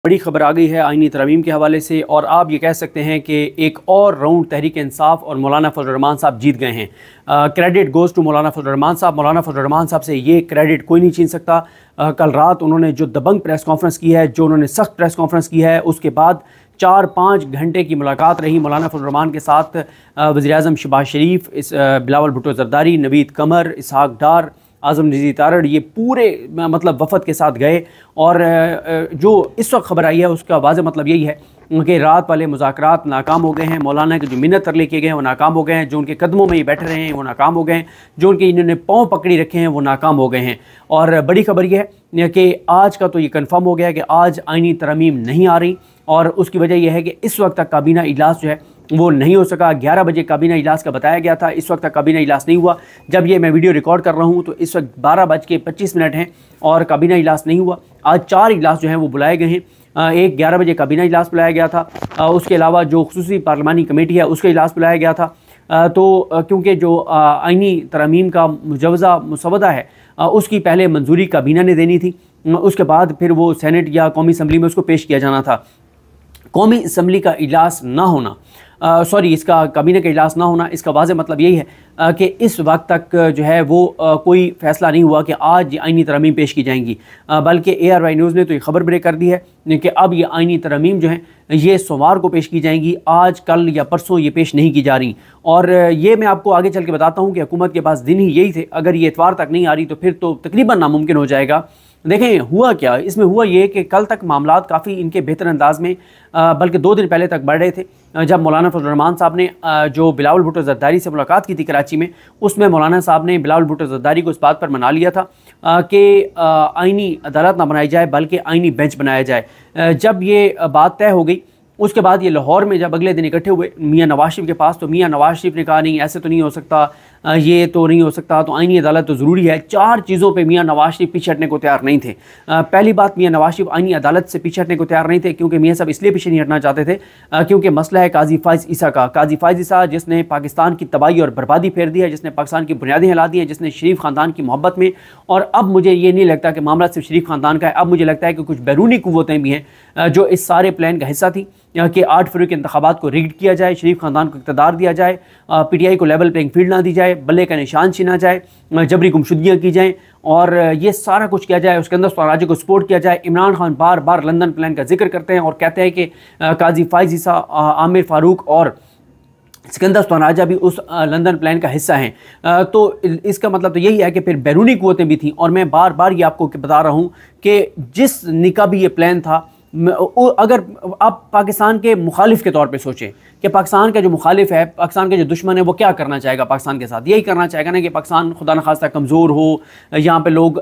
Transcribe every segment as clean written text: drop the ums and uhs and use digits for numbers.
बड़ी खबर आ गई है आईनी तरमीम के हवाले से, और आप ये कह सकते हैं कि एक और राउंड तहरीक इंसाफ और मौलाना फजल रहमान साहब जीत गए हैं। क्रेडिट गोज़ टू मौलाना फजल रहमान साहब। मौलाना फजल रहमान साहब से ये क्रेडिट कोई नहीं छीन सकता। कल रात उन्होंने जो दबंग प्रेस कॉन्फ्रेंस की है, जो उन्होंने सख्त प्रेस कॉन्फ्रेंस की है, उसके बाद 4-5 घंटे की मुलाकात रही मौलाना फजल रहमान के साथ। वज़ीर-ए-आज़म शहबाज शरीफ, बिलावल भुट्टो ज़रदारी, नवीद कमर, इसहाक डार, आज़म नज़ीर तारड़, ये पूरे मतलब वफ़द के साथ गए। और जो इस वक्त खबर आई है उसका वाज़ेह मतलब यही है कि रात वाले मुज़ाकरात नाकाम हो गए हैं। मौलाना के जो मिन्नत तरले किए गए हैं वो नाकाम हो गए हैं। जो उनके कदमों में ये बैठे रहे हैं वो नाकाम हो गए हैं। जो उनके इन्होंने पाँव पकड़ी रखे हैं वो नाकाम हो गए हैं। और बड़ी खबर यह है कि आज का तो ये कन्फर्म हो गया है कि आज आईनी तरमीम नहीं आ रही, और उसकी वजह यह है कि इस वक्त तक काबीना इजलास जो है वो नहीं हो सका। 11 बजे काबीना इजलास का बताया गया था, इस वक्त तक काबीना इजलास नहीं हुआ। जब ये मैं वीडियो रिकॉर्ड कर रहा हूँ तो इस वक्त 12:25 हैं और काबीना इजलास नहीं हुआ। आज 4 इजलास जो हैं वो बुलाए गए हैं। एक 11 बजे काबीना इजलास बुलाया गया था, उसके अलावा जो खुसूसी पार्लिमानी कमेटी है उसका इजलास बुलाया गया था। तो क्योंकि जो आईनी तरमीम का मुजवज़ा मुसवदा है उसकी पहले मंजूरी काबीना ने देनी थी, उसके बाद फिर वो सेनेट या कौमी असम्बली में उसको पेश किया जाना था। कौमी असम्बली का इजलास ना होना, इसका काबीना का इजलास ना होना, इसका वाज़ेह मतलब यही है कि इस वक्त तक जो है वो कोई फ़ैसला नहीं हुआ कि आज आईनी तरमीम पेश की जाएंगी। बल्कि ARY न्यूज़ ने तो ये खबर ब्रेक कर दी है कि अब ये आईनी तरमीम जो है ये सोमवार को पेश की जाएंगी, आज कल या परसों ये पेश नहीं की जा रही। और ये मैं आपको आगे चल के बताता हूँ कि हुकूमत के पास दिन ही यही थे। अगर ये इतवार तक नहीं आ रही तो फिर तो तकरीबन नामुमकिन हो जाएगा। देखें हुआ क्या, इसमें हुआ ये कि कल तक मामलात काफ़ी इनके बेहतर अंदाज में, बल्कि 2 दिन पहले तक बढ़ रहे थे। जब मौलाना फजल रहमान साहब ने जो बिलावल भुट्टो ज़रदारी से मुलाकात की थी कराची में, उसमें मौलाना साहब ने बिलावल भुट्टो ज़रदारी को इस बात पर मना लिया था कि आईनी अदालत ना बनाई जाए बल्कि आईनी बेंच बनाया जाए। जब ये बात तय हो गई उसके बाद ये लाहौर में जब अगले दिन इकट्ठे हुए मियाँ नवाज शरीफ के पास, तो मियाँ नवाज शरीफ ने कहा नहीं ऐसे तो नहीं हो सकता, ये तो नहीं हो सकता, तो आईनी अदालत तो ज़रूरी है। 4 चीज़ों पे मियाँ नवाज शरीफ पीछे हटने को तैयार नहीं थे। पहली बात, मियाँ नवाज शरीफ आईनी अदालत से पीछे हटने को तैयार नहीं थे क्योंकि मियाँ साहब इसलिए पीछे नहीं हटना चाहते थे क्योंकि मसला है काजी फ़ाइज़ ईसा का। काजी फ़ाइज़ ईसा जिसने पाकिस्तान की तबाही और बर्बादी फेर दी है, जिसने पाकिस्तान की बुनियादें हिला दी हैं, जिसने शरीफ ख़ानदान की मोहब्बत में, और अब मुझे ये नहीं लगता कि मामला सिर्फ शरीफ ख़ानदान का है, अब मुझे लगता है कि कुछ बैरूनी क़ुव्वतें भी हैं जो इस सारे प्लान का हिस्सा थी कि 8 फरवरी के इंतखाबात को रिग्ड किया जाए, शरीफ ख़ानदान को इक़्तिदार दिया जाए, PTI को लेवल प्लेइंग फील्ड ना दी जाए, बल्ले का निशान छीना जाए, जबरी गुमशुदगियाँ की जाएँ और ये सारा कुछ किया जाए। उसके अंदर स्वराज्य को सपोर्ट किया जाए। इमरान खान बार बार लंदन प्लान का जिक्र करते हैं और कहते हैं कि काजी फ़ाइज़ ईसा, आमिर फ़ारूक और सिकंदर स्वराजा भी उस लंदन प्लान का हिस्सा हैं। तो इसका मतलब तो यही है कि फिर बैरूनी क़ुव्वतें भी थीं। और मैं बार बार ये आपको बता रहा हूँ कि जिस निका भी ये प्लान था, अगर आप पाकिस्तान के मुखालिफ के तौर पे सोचें कि पाकिस्तान का जो मुखालिफ है, पाकिस्तान का जो दुश्मन है, वो क्या करना चाहेगा पाकिस्तान के साथ, यही करना चाहेगा ना कि पाकिस्तान खुदा न खास्ता कमज़ोर हो, यहाँ पे लोग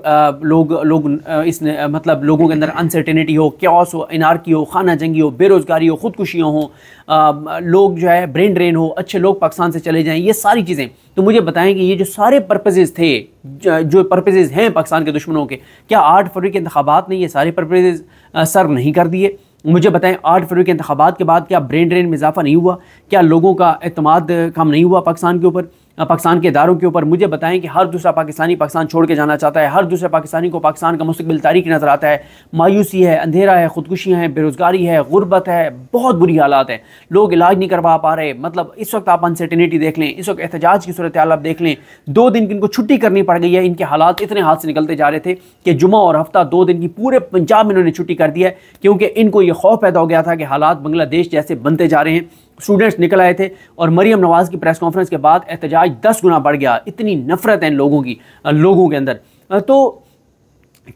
इस मतलब लोगों के अंदर अनसर्टेनिटी हो, क्यास हो, इनारकी हो, खाना जंगी हो, बेरोज़गारी हो, ख़ुदकुशियाँ हो, लोग जो है ब्रेन ड्रेन हो, अच्छे लोग पाकिस्तान से चले जाएँ, ये सारी चीज़ें। तो मुझे बताएं कि ये जो सारे पर्पसेस थे, जो पर्पसेस हैं पाकिस्तान के दुश्मनों के, क्या 8 फरवरी के इंतखाबात ने ये सारे पर्पसेस सर्व नहीं कर दिए? मुझे बताएं 8 फरवरी के इंतखाबात के बाद क्या ब्रेन ड्रेन में इजाफा नहीं हुआ? क्या लोगों का एतमाद कम नहीं हुआ पाकिस्तान के ऊपर, पाकिस्तान के इदारों के ऊपर? मुझे बताएं कि हर दूसरा पाकिस्तानी पाकिस्तान छोड़ के जाना चाहता है, हर दूसरे पाकिस्तानी को पाकिस्तान का मुस्तकबिल तारीख नज़र आता है। मायूसी है, अंधेरा है, ख़ुदकुशियाँ हैं, बेरोज़गारी है, गुर्बत है, बहुत बुरी हालात है, लोग इलाज नहीं करवा पा रहे। मतलब इस वक्त आप अनसर्टेनिटी देख लें, इस वक्त एहतजाज की सूरत हाल आप देख लें। 2 दिन की इनको छुट्टी करनी पड़ गई है। इनके हालात इतने हाथ से निकलते जा रहे थे कि जुमा और हफ्ता 2 दिन की पूरे पंजाब में इन्होंने छुट्टी कर दी है क्योंकि इनको ये खौफ पैदा हो गया था कि हालात बांग्लादेश जैसे बनते जा रहे हैं। स्टूडेंट्स निकल आए थे और मरीम नवाज़ की प्रेस कॉन्फ्रेंस के बाद एहतजाज 10 गुना बढ़ गया। इतनी नफरत है लोगों के अंदर। तो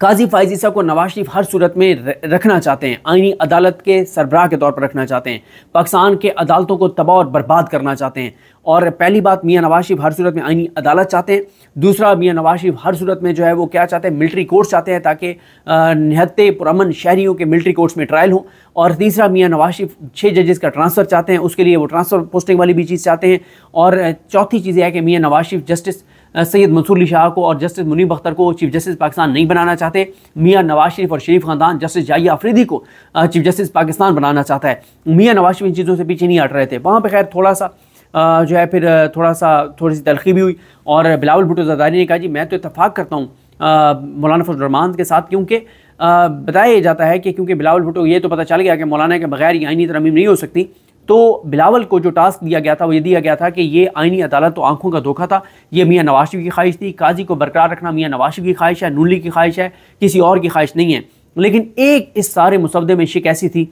काजी फ़ाइज़ ईसा को नवाज शरीफ हर सूरत में रखना चाहते हैं, आईनी अदालत के सरबराह के तौर पर रखना चाहते हैं, पाकिस्तान के अदालतों को तबाह और बर्बाद करना चाहते हैं। और पहली बात, मियाँ नवाज शरीफ हर सूरत में आईनी अदालत चाहते हैं। दूसरा, मियाँ नवाज शरीफ हर सूरत में जो है वो क्या चाहते हैं, मिलिट्री कोर्ट्स चाहते हैं ताकि निहत्ते पुरअमन शहरियों के मिलिट्री कोर्ट्स में ट्रायल हो। और तीसरा, मियाँ नवाज शरीफ 6 जजेस का ट्रांसफ़र चाहते हैं, उसके लिए वो ट्रांसफ़र पोस्टिंग वाली भी चीज़ चाहते हैं। और चौथी चीज़ है कि मियाँ नवाज शरीफ जस्टिस सैयद मंसूर अली शाह को और जस्टिस मुनीब अख्तर को चीफ जस्टिस पाकिस्तान नहीं बनाना चाहते। मियाँ नवाज शरीफ और शरीफ ख़ानदान जस्टिस जाहिया अफरीदी को चीफ जस्टिस पाकिस्तान बनाना चाहता है। मियाँ नवाज शरीफ इन चीज़ों से पीछे नहीं हट रहे थे। वहाँ पर खैर थोड़ा सा जो है फिर थोड़ी सी तलखी भी हुई और बिलावल भुट्टो ज़रदारी ने कहा जी मैं तो इत्तफाक करता हूँ मौलाना फजल रहमान के साथ, क्योंकि बताया जाता है कि क्योंकि बिलावल भुट्टो ये तो पता चल गया कि मौलाना के बगैर ये आईनी तरमीम नहीं हो सकती, तो बिलावल को जो टास्क दिया गया था वो ये दिया गया था कि ये आईनी अदालत तो आंखों का धोखा था, ये मियाँ नवाज शरीफ की ख्वाहिश थी, काजी को बरकरार रखना मियाँ नवाज शरीफ की ख्वाहिश है, नून लीग की ख्वाहिश है, किसी और की ख्वाहिश नहीं है। लेकिन एक इस सारे मुसवदे में शिक ऐसी थी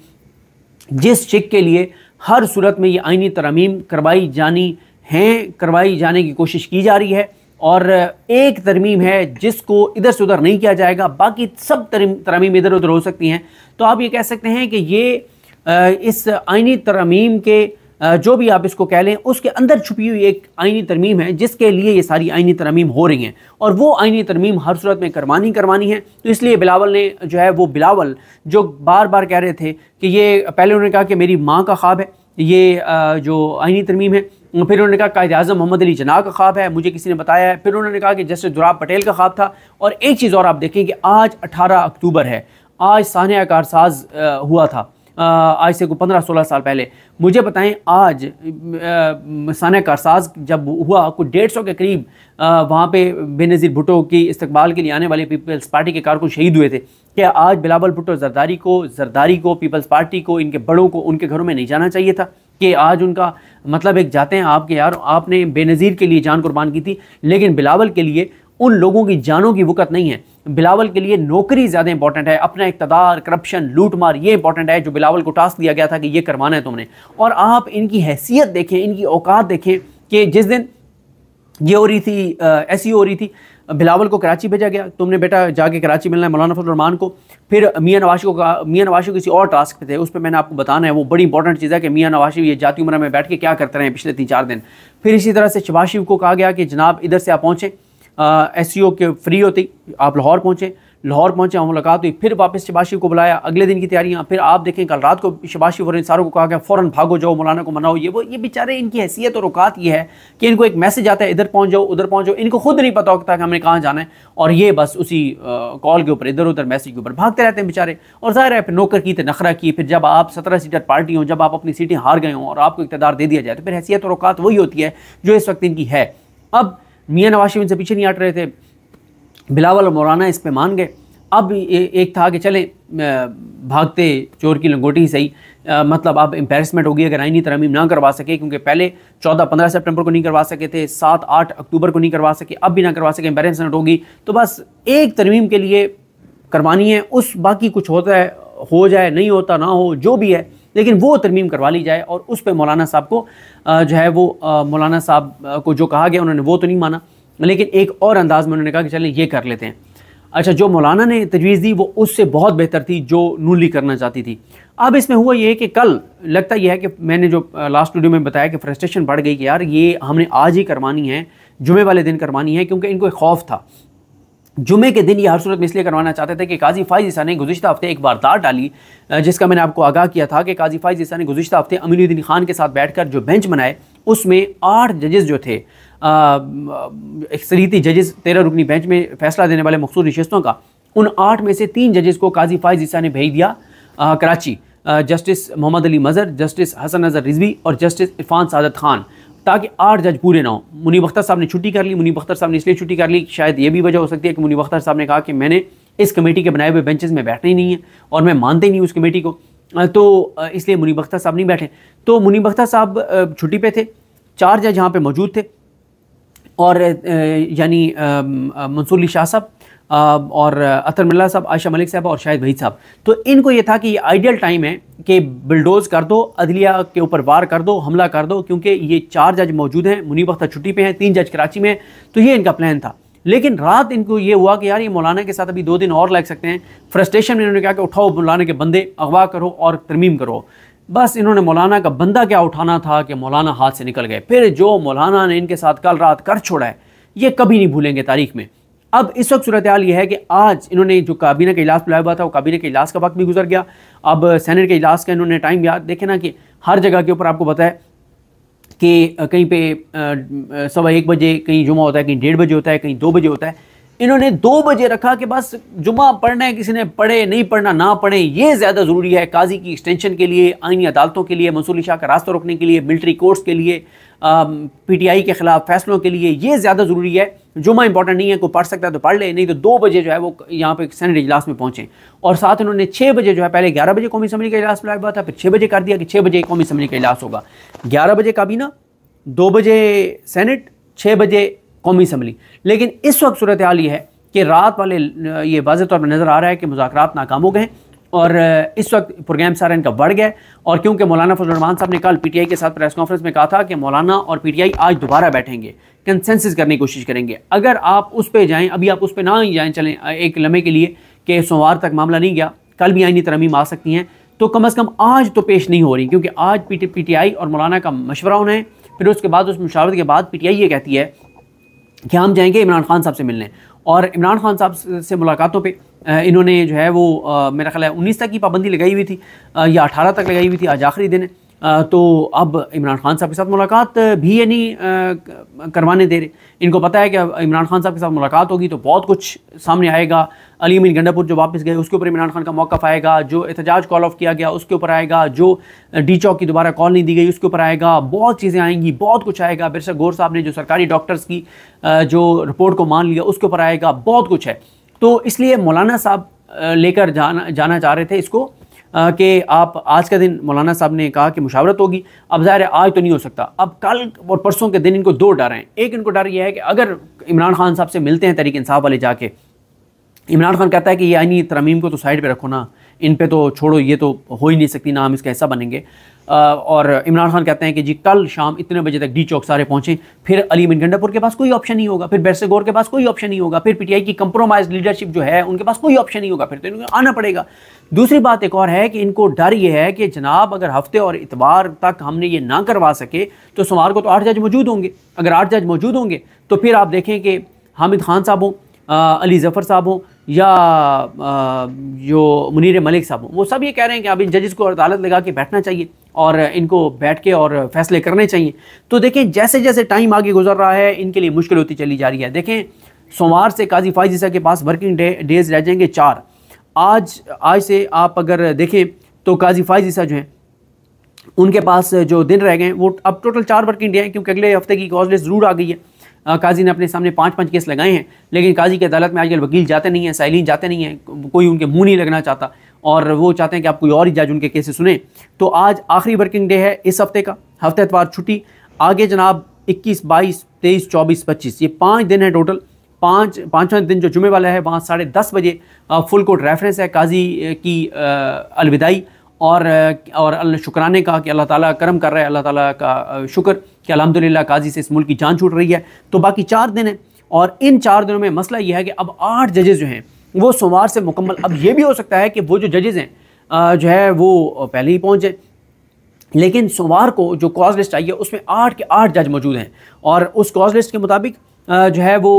जिस शिक के लिए हर सूरत में ये आईनी तरमीम करवाई जाने की कोशिश की जा रही है, और एक तरमीम है जिसको इधर से उधर नहीं किया जाएगा, बाकी सब तरमीम इधर उधर हो सकती हैं। तो आप ये कह सकते हैं कि ये इस आईनी तरमीम के जो भी आप इसको कह लें उसके अंदर छुपी हुई एक आईनी तरमीम है जिसके लिए ये सारी आईनी तरमीम हो रही हैं, और वो आईनी तरमीम हर सूरत में करवानी है। तो इसलिए बिलावल ने जो है वो बिलावल जो बार बार कह रहे थे कि ये पहले उन्होंने कहा कि मेरी माँ का ख्वाब है ये जो आईनी तरमीम है, फिर उन्होंने कहा कायद आज़म मोहम्मद अली जिन्ना का ख्वाब है, मुझे किसी ने बताया है, फिर उन्होंने कहा कि जस्टिस दुराब पटेल का ख्वाब था। और एक चीज़ और आप देखें कि आज 18 अक्टूबर है, आज सानिया कारसाज हुआ था, आज से को 15-16 साल पहले। मुझे बताएं आज सानिया कारसाज जब हुआ कुछ 150 के करीब वहाँ पे बेनज़ीर भुट्टो की इस्तकबाल के लिए आने वाले पीपल्स पार्टी के कारकुन शहीद हुए थे। क्या आज बिलावल भुट्टो जरदारी को पीपल्स पार्टी को इनके बड़ों को उनके घरों में नहीं जाना चाहिए था कि आज उनका मतलब एक जाते हैं आपके यार आपने बेनज़ीर के लिए जान कुर्बान की थी, लेकिन बिलावल के लिए उन लोगों की जानों की वक़्त नहीं है। बिलावल के लिए नौकरी ज़्यादा इंपॉर्टेंट है, अपना इक़्तिदार, करप्शन, लूट मार ये इंपॉर्टेंट है जो बिलावल को टास्क दिया गया था कि ये करवाना है तुमने। और आप इनकी हैसियत देखें, इनकी औकात देखें कि जिस दिन ये हो रही थी ऐसी हो रही थी, बिलावल को कराची भेजा गया, तुमने बेटा जाके कराची मिलना है मौलाना फजल रहमान को। फिर मियाँ नवाज शरीफ किसी और टास्क पे थे, उस पर मैंने आपको बताना है, वो बड़ी इंपॉर्टेंट चीज़ है कि मियाँ नवाज शरीफ ये जाती उम्र में बैठ के क्या करते रहे पिछले 3-4 दिन। फिर इसी तरह से शहबाज शरीफ को कहा गया कि जनाब इधर से आप पहुँचें, SCO के फ्री होती आप लाहौर पहुँचे, वहाँ मुलाकात हुई, फिर वापस शहबाज शरीफ को बुलाया, अगले दिन की तैयारियाँ। फिर आप देखें कल रात को शहबाज शरीफ और इन सारों को कहा गया फ़ौरन भागो जाओ मौलाना को मनाओ, ये बेचारे इनकी हैसियत और औकात ये है कि इनको एक मैसेज आता है इधर पहुँच जाओ उधर पहुँच जाओ, इनको खुद नहीं पता होता कि हमने कहाँ जाना है, और ये बस उसी कॉल के ऊपर इधर उधर मैसेज के ऊपर भागते रहते हैं बेचारे। और ज़ाहिर है फिर नौकर की तो नखरा की, फिर जब आप 17 सीटर पार्टी हों, जब आप अपनी सीटें हार गए हों और आपको इक़्तिदार दे दिया जाए तो फिर हैसियत और औकात वही होती है जो इस वक्त इनकी है। अब मियाँ नवाज शरीफ इनसे पीछे नहीं हट रहे थे, बिलावल और मौलाना इस पे मान गए। अब एक था कि चलें भागते चोर की लंगोटी ही सही, मतलब अब एम्बेरसमेंट होगी अगर आईनी तरमीम ना करवा सके, क्योंकि पहले 14-15 सितंबर को नहीं करवा सके थे, 7-8 अक्टूबर को नहीं करवा सके, अब भी ना करवा सके, एम्बेरसमेंट होगी। तो बस एक तरमीम के लिए करवानी है, उस बाकी कुछ होता है हो जाए, नहीं होता ना हो, जो भी है, लेकिन वो तरमीम करवा ली जाए। और उस पर मौलाना साहब को जो है वो मौलाना साहब को जो कहा गया उन्होंने वो तो नहीं माना, लेकिन एक और अंदाज में उन्होंने कहा कि चलें ये कर लेते हैं। अच्छा, जो मौलाना ने तजवीज़ दी वो उससे बहुत बेहतर थी जो नून लीग करना चाहती थी। अब इसमें हुआ ये कि कल लगता यह है कि मैंने जो लास्ट वीडियो में बताया कि फ्रस्ट्रेशन बढ़ गई कि यार ये हमने आज ही करवानी है, जुमे वाले दिन करवानी है, क्योंकि इनको एक खौफ था। जुमे के दिन ये हर सूरत में इसलिए करवाना चाहते थे कि काजी फाइज ईसा ने गुज़िश्ता हफ्ते एक वारदात डाली, जिसका मैंने आपको आगाह किया था कि काजी फाइज ईसा ने गुज़िश्ता हफ्ते अमीनुद्दीन खान के साथ बैठकर जो बेंच बनाए उसमें 8 जजेस जो थे, अक्सरीती जजेस 13 रुकनी बेंच में फैसला देने वाले मखसूस नशिस्तों का, उन 8 में से 3 जजेस को काजी फाइज ईसा ने भेज दिया कराची, जस्टिस मोहम्मद अली मज़हर, जस्टिस हसन नज़र रिजवी और जस्टिस इरफान सादत खान, ताकि 8 जज पूरे ना हो। मुनीब अख्तर साहब ने छुट्टी कर ली। मुनीब अख्तर साहब ने इसलिए छुट्टी कर ली, शायद ये भी वजह हो सकती है कि मुनीब अख्तर साहब ने कहा कि मैंने इस कमेटी के बनाए हुए बेंचेस में बैठना ही नहीं है और मैं मानते ही नहीं उस कमेटी को, तो इसलिए मुनीब अख्तर साहब नहीं बैठे। तो मुनीब अख्तर साहब छुट्टी पे थे, 4 जज यहाँ पे मौजूद थे, और यानी मंसूर अली शाह साहब और अतर मिल्ला साहब, आयशा मलिक साहब और शाहिद वहीद साहब। तो इनको ये था कि ये आइडियल टाइम है कि बिल्डोज कर दो, अदलिया के ऊपर वार कर दो, हमला कर दो, क्योंकि ये 4 जज मौजूद हैं, मुनीब अख्तर छुट्टी पे हैं, 3 जज कराची में हैं। तो ये इनका प्लान था। लेकिन रात इनको ये हुआ कि यार ये मौलाना के साथ अभी 2 दिन और लग सकते हैं। फ्रस्ट्रेशन में इन्होंने कहा कि उठाओ मौलाना के बंदे, अगवा करो और तरमीम करो। बस इन्होंने मौलाना का बंदा क्या उठाना था कि मौलाना हाथ से निकल गए। फिर जो मौलाना ने इनके साथ कल रात कर छोड़ा है ये कभी नहीं भूलेंगे तारीख में। अब इस वक्त सूरत हाल ये है कि आज इन्होंने जो काबीना का इजलास बुलाया हुआ था वो काबीना के इजलास का वक्त भी गुजर गया। अब सेनेट के इजलास का इन्होंने टाइम याद देखे ना कि हर जगह के ऊपर आपको पता है कि कहीं पे 1:15 बजे कहीं जुमा होता है, कहीं 1:30 बजे होता है, कहीं 2 बजे होता है। इन्होंने 2 बजे रखा कि बस जुमा पढ़ना है, किसी ने पढ़े नहीं पढ़ना ना पढ़े, ये ज़्यादा ज़रूरी है काजी की एक्सटेंशन के लिए, आईनी अदालतों के लिए, मंसूर अली शाह का रास्ता रोकने के लिए, मिलिट्री कोर्ट्स के लिए, PTI के ख़िलाफ़ फैसलों के लिए। ये ज़्यादा ज़रूरी है जुमा इंपॉर्टेंट नहीं है, कोई पढ़ सकता है तो पढ़ ले, नहीं तो 2 बजे जो है वो यहाँ पे सेनेट इजलास में पहुँचे। और साथ उन्होंने 6 बजे जो है, पहले 11 बजे कौमी असम्बली का इजलास बुलाया हुआ था, फिर 6 बजे कर दिया कि 6 बजे कौमी असम्बली का इजलास होगा। 11 बजे काबीना, 2 बजे सेनेट, 6 बजे कौमी असम्बली। लेकिन इस वक्त सूरत हाल ये है कि रात वाले ये वाज़ेह तौर पर नज़र आ रहा है कि मुज़ाकरात नाकाम हो गए हैं और इस वक्त प्रोग्राम सारा इनका बढ़ गया है। और क्योंकि मौलाना फजल रहमान साहब ने कल पीटीआई के साथ प्रेस कॉन्फ्रेंस में कहा था कि मौलाना और पीटीआई आज दोबारा बैठेंगे, कंसेंसस करने की कोशिश करेंगे। अगर आप उस पर जाएँ, अभी आप उस पर ना ही जाएँ, चलें एक लम्हे के लिए कि सोमवार तक मामला नहीं गया, कल भी आईनी तरमीम आ सकती हैं, तो कम अज़ कम आज तो पेश नहीं हो रही, क्योंकि आज पीटीआई और मौलाना का मशवरा होना है। फिर उसके बाद उस मशावरत के बाद पीटीआई ये कहती है कि हम जाएंगे इमरान खान साहब से मिलने, और इमरान खान साहब से मुलाकातों पे इन्होंने जो है वो मेरा ख्याल है 19 तक की पाबंदी लगाई हुई थी या 18 तक लगाई हुई थी, आज आखिरी दिन है। तो अब इमरान खान साहब के साथ मुलाकात भी ये नहीं करवाने दे रहे। इनको पता है कि इमरान खान साहब के साथ मुलाकात होगी तो बहुत कुछ सामने आएगा। अली अमीन गंडापुर जो वापस गए उसके ऊपर इमरान खान का मौक़िफ़ आएगा, जो एहतजाज कॉल ऑफ किया गया उसके ऊपर आएगा, जो डी चौक की दोबारा कॉल नहीं दी गई उसके ऊपर आएगा, बहुत चीज़ें आएंगी, बहुत कुछ आएगा। बिरसा गौर साहब ने जो सरकारी डॉक्टर्स की जो रिपोर्ट को मान लिया उसके ऊपर आएगा, बहुत कुछ है। तो इसलिए मौलाना साहब लेकर जाना चाह रहे थे इसको कि आप आज का दिन, मौलाना साहब ने कहा कि मुशावरत होगी। अब ज़ाहिर है आज तो नहीं हो सकता, अब कल और परसों के दिन इनको 2 डर हैं। एक इनको डर यह है कि अगर इमरान खान साहब से मिलते हैं तहरीक इंसाफ वाले जाके, इमरान खान कहता है कि ये आईनी तरमीम को तो साइड पे रखो ना, इन पे तो छोड़ो, ये तो हो ही नहीं सकती ना, हम इसका हिस्सा बनेंगे। और इमरान खान कहते हैं कि जी कल शाम इतने बजे तक डी चौक सारे पहुँचें, फिर अली अमीन गंडापुर के पास कोई ऑप्शन नहीं होगा, फिर बिरसा गौर के पास कोई ऑप्शन नहीं होगा, फिर पीटीआई की कंप्रोमाइज लीडरशिप जो है उनके पास कोई ऑप्शन नहीं होगा, फिर तो इनको आना पड़ेगा। दूसरी बात एक और है कि इनको डर ये है कि जनाब अगर हफ्ते और इतवार तक हमने ये ना करवा सके तो सोमवार को तो 8 जज मौजूद होंगे। अगर 8 जज मौजूद होंगे तो फिर आप देखें कि हामिद खान साहब हों, अली ज़फ़र साहब हों या जो मुनीर मलिक साहब हों, वो सब ये कह रहे हैं कि अब इन जजेस को अदालत लगा के बैठना चाहिए और इनको बैठ के और फैसले करने चाहिए। तो देखें जैसे जैसे टाइम आगे गुजर रहा है इनके लिए मुश्किल होती चली जा रही है। देखें सोमवार से काजी फ़ाइज़ ईसा के पास वर्किंग डेज़ रह जाएंगे 4। आज से आप अगर देखें तो काजी फ़ाइज़ ईसा जो हैं उनके पास जो दिन रह गए हैं वो अब टोटल 4 वर्किंग डे हैं, क्योंकि अगले हफ्ते की कॉज लिस्ट ज़रूर आ गई है। काजी ने अपने सामने 5-5 केस लगाए हैं, लेकिन काजी की अदालत में आजकल वकील जाते नहीं हैं, साइलिन जाते नहीं हैं, कोई उनके मुंह नहीं लगना चाहता और वो चाहते हैं कि आप कोई और ही जज उनके केसेस सुने। तो आज आखिरी वर्किंग डे है इस हफ्ते का, हफ्ते एतवार छुट्टी। आगे जनाब 21, 22, 23, 24, 25 ये 5 दिन है टोटल। पाँचवें दिन जो जुमे वाला है वहाँ 10:30 बजे फुल कोर्ट रेफरेंस है काजी की अलविदाई और शुक्राने का कि अल्लाह ताला करम कर रहा है, अल्लाह ताला का शुक्र कि अल्हम्दुलिल्लाह काजी से इस मुल्क की जान छूट रही है। तो बाकी 4 दिन हैं और इन 4 दिनों में मसला यह है कि अब 8 जजेस जो हैं वो सोमवार से मुकम्मल। अब ये भी हो सकता है कि वो जो जजेस हैं जो है वो पहले ही पहुँच जाए, लेकिन सोमवार को जो कॉज लिस्ट आई है उसमें 8 के 8 जज मौजूद हैं और उस कॉज लिस्ट के मुताबिक जो है वो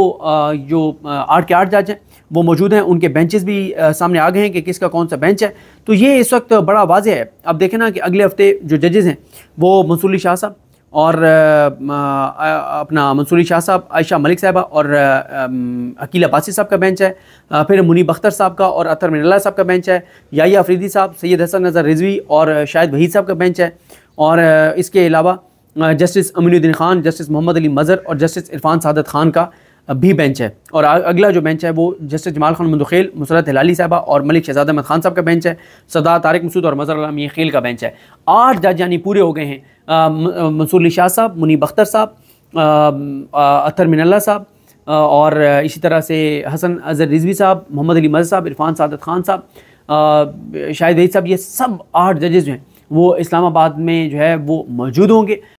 जो 8 के 8 जज हैं वो मौजूद हैं। उनके बेंचेस भी सामने आ गए हैं कि किसका कौन सा बेंच है। तो ये इस वक्त बड़ा वाज़ेह है। अब देखें ना कि अगले हफ्ते जो जजेस हैं वो मंसूर अली शाह साहब और अपना मंसूर अली शाह साहब, आयशा मलिक साहबा और अकील अब्बासी साहब का बेंच है। फिर मुनीब अख्तर साहब का और अतर मिनल्ला साहब का बेंच है। याहिया अफरीदी साहब, सैयद हसन नज़र रिजवी और शाहिद वहीद साहब का बेंच है। और इसके अलावा जस्टिस अमीनुद्दीन खान, जस्टिस मोहम्मद अली मज़हर और जस्टिस इरफान सादत खान का भी बेंच है। और अगला जो बेंच है वो जस्टिस जमाल खान मुंदखेल, मुसरत हिलाली साहबा और मलिक शहजाद अहमद खान साहब का बेंच है। सरदार तारिक मसूद और मज़हर अली खेल का बेंच है। 8 जज यानी पूरे हो गए हैं। मंसूर अली शाह साहब, मुनीब अख्तर साहब, अतर मिनल्ला साहब और इसी तरह से हसन अजहर रिजवी साहब, मोहम्मद अली मज़हर साहब, इरफान सादत खान साहब, शाहिद वहीद साहब, ये सब 8 जजेस जो हैं वो इस्लामाबाद में जो है वो मौजूद होंगे।